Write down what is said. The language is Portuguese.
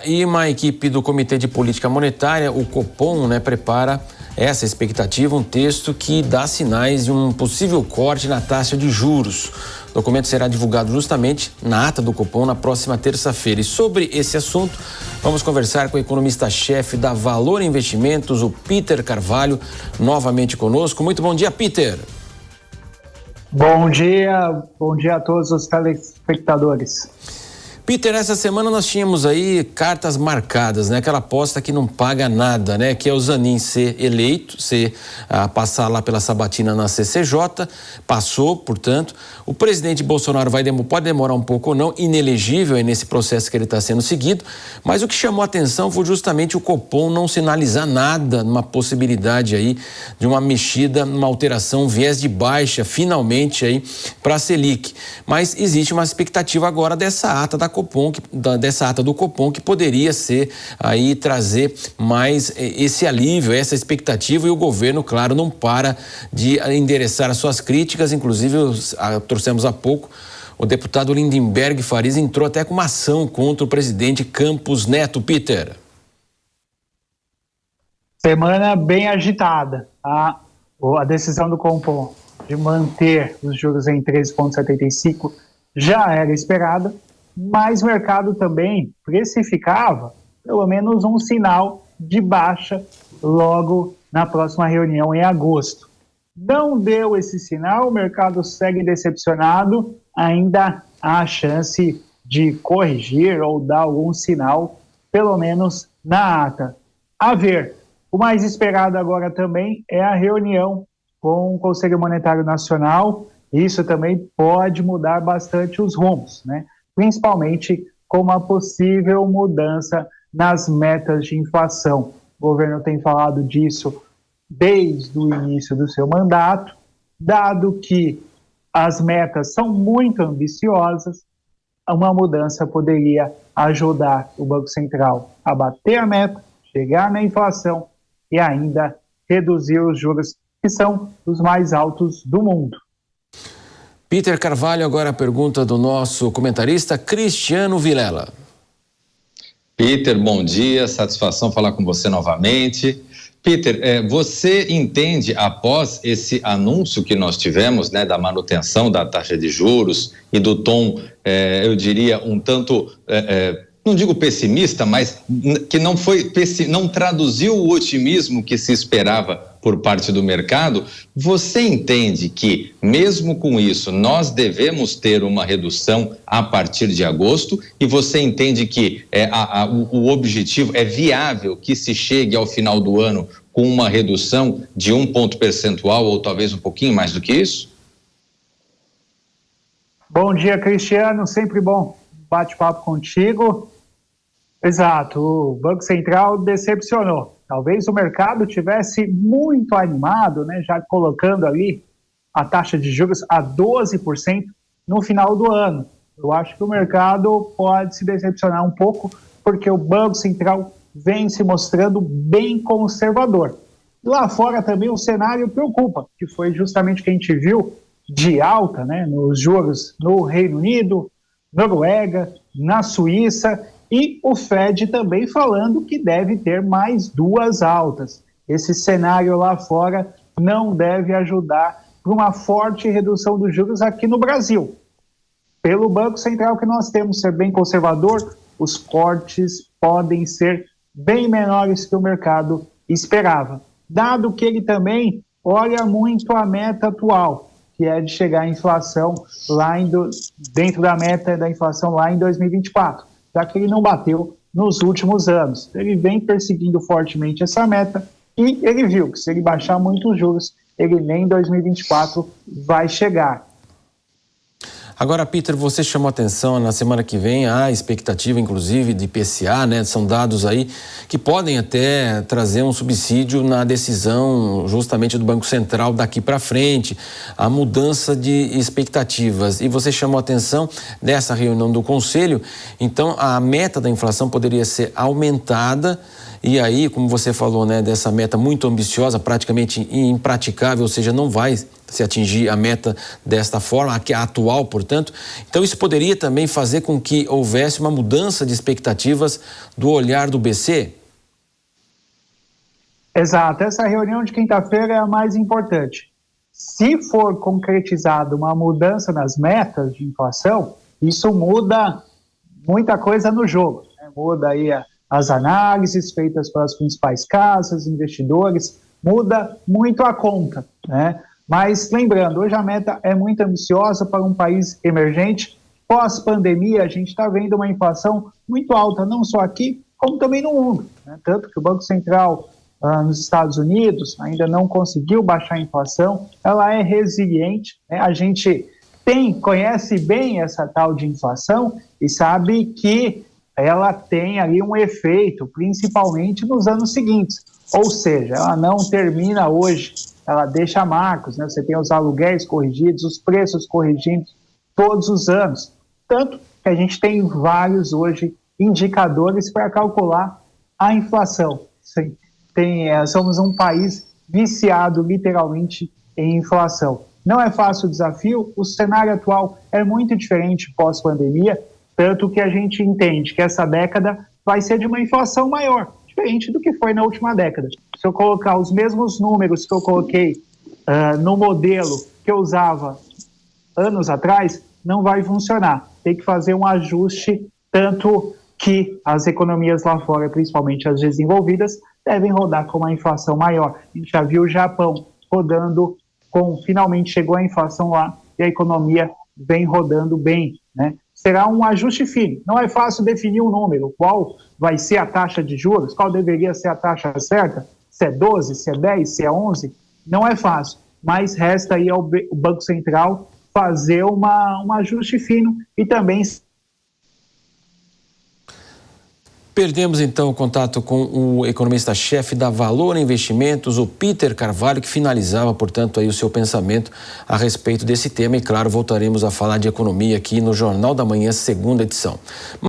E uma equipe do Comitê de Política Monetária, o Copom, prepara essa expectativa, um texto que dá sinais de um possível corte na taxa de juros. O documento será divulgado justamente na ata do Copom na próxima terça-feira. E sobre esse assunto, vamos conversar com o economista-chefe da Valor Investimentos, o Peter Carvalho, novamente conosco. Muito bom dia, Peter. Bom dia a todos os telespectadores. Peter, essa semana nós tínhamos aí cartas marcadas, aquela aposta que não paga nada, que é o Zanin ser eleito, passar lá pela sabatina na CCJ, passou, portanto. O presidente Bolsonaro pode demorar um pouco ou não, inelegível nesse processo que ele está sendo seguido, mas o que chamou a atenção foi justamente o Copom não sinalizar nada numa possibilidade aí de uma mexida, uma alteração, um viés de baixa, finalmente aí para a Selic. Mas existe uma expectativa agora dessa ata do Copom, que poderia ser aí trazer mais esse alívio, essa expectativa, e o governo, claro, não para de endereçar as suas críticas. Inclusive, trouxemos há pouco, o deputado Lindenberg Farias entrou até com uma ação contra o presidente Campos Neto. Peter. Semana bem agitada, tá? A decisão do Copom de manter os juros em 13,75 já era esperada, mas o mercado também precificava pelo menos um sinal de baixa logo na próxima reunião em agosto. Não deu esse sinal, o mercado segue decepcionado, ainda há chance de corrigir ou dar algum sinal, pelo menos na ata. A ver, o mais esperado agora também é a reunião com o Conselho Monetário Nacional. Isso também pode mudar bastante os rumos, principalmente com uma possível mudança nas metas de inflação. O governo tem falado disso desde o início do seu mandato, dado que as metas são muito ambiciosas, uma mudança poderia ajudar o Banco Central a bater a meta, chegar na inflação e ainda reduzir os juros, que são os mais altos do mundo. Peter Carvalho, agora a pergunta do nosso comentarista Cristiano Vilela. Peter, bom dia, satisfação falar com você novamente. Peter, você entende, após esse anúncio que nós tivemos, da manutenção da taxa de juros e do tom, eu diria, um tanto, não digo pessimista, mas que não traduziu o otimismo que se esperava por parte do mercado, você entende que, mesmo com isso, nós devemos ter uma redução a partir de agosto, e você entende que o objetivo é viável que se chegue ao final do ano com uma redução de 1 ponto percentual ou talvez um pouquinho mais do que isso? Bom dia, Cristiano, sempre bom bate-papo contigo. Exato, o Banco Central decepcionou. Talvez o mercado tivesse muito animado, já colocando ali a taxa de juros a 12% no final do ano. Eu acho que o mercado pode se decepcionar um pouco, porque o Banco Central vem se mostrando bem conservador. Lá fora também o cenário preocupa, que foi justamente o que a gente viu de alta, nos juros no Reino Unido, Noruega, na Suíça, e o Fed também falando que deve ter mais 2 altas. Esse cenário lá fora não deve ajudar para uma forte redução dos juros aqui no Brasil. Pelo Banco Central que nós temos ser bem conservador, os cortes podem ser bem menores que o mercado esperava. Dado que ele também olha muito a meta atual, que é de chegar à inflação dentro da meta da inflação lá em 2024. Já que ele não bateu nos últimos anos. Ele vem perseguindo fortemente essa meta e ele viu que se ele baixar muito os juros, ele nem em 2024 vai chegar. Agora, Peter, você chamou atenção, na semana que vem há expectativa, inclusive, de IPCA, são dados aí que podem até trazer um subsídio na decisão justamente do Banco Central daqui para frente, a mudança de expectativas. E você chamou atenção dessa reunião do Conselho, então a meta da inflação poderia ser aumentada E aí, como você falou, né, dessa meta muito ambiciosa, praticamente impraticável, ou seja, não vai se atingir a meta desta forma, a atual, portanto. Então, isso poderia também fazer com que houvesse uma mudança de expectativas do olhar do BC? Exato, essa reunião de quinta-feira é a mais importante. Se for concretizada uma mudança nas metas de inflação, isso muda muita coisa no jogo, né? Muda aí as análises feitas pelas principais casas, investidores, muda muito a conta, né? Mas lembrando, hoje a meta é muito ambiciosa para um país emergente. Pós-pandemia, a gente está vendo uma inflação muito alta, não só aqui, como também no mundo, né? Tanto que o Banco Central nos Estados Unidos ainda não conseguiu baixar a inflação, ela é resiliente, né? A gente conhece bem essa tal de inflação e sabe que ela tem ali um efeito, principalmente nos anos seguintes. Ou seja, ela não termina hoje, ela deixa marcos, né? Você tem os aluguéis corrigidos, os preços corrigidos todos os anos. Tanto que a gente tem vários hoje indicadores para calcular a inflação. Sim. Somos um país viciado literalmente em inflação. Não é fácil o desafio, o cenário atual é muito diferente pós-pandemia, tanto que a gente entende que essa década vai ser de uma inflação maior, diferente do que foi na última década. Se eu colocar os mesmos números que eu coloquei no modelo que eu usava anos atrás, não vai funcionar. Tem que fazer um ajuste, tanto que as economias lá fora, principalmente as desenvolvidas, devem rodar com uma inflação maior. A gente já viu o Japão rodando finalmente chegou a inflação lá e a economia vem rodando bem, né? Será um ajuste fino. Não é fácil definir um número. Qual vai ser a taxa de juros? Qual deveria ser a taxa certa? Se é 12, se é 10, se é 11? Não é fácil. Mas resta aí ao Banco Central fazer um ajuste fino e também... Perdemos então o contato com o economista-chefe da Valor Investimentos, o Peter Carvalho, que finalizava, portanto, aí o seu pensamento a respeito desse tema. E claro, voltaremos a falar de economia aqui no Jornal da Manhã, segunda edição.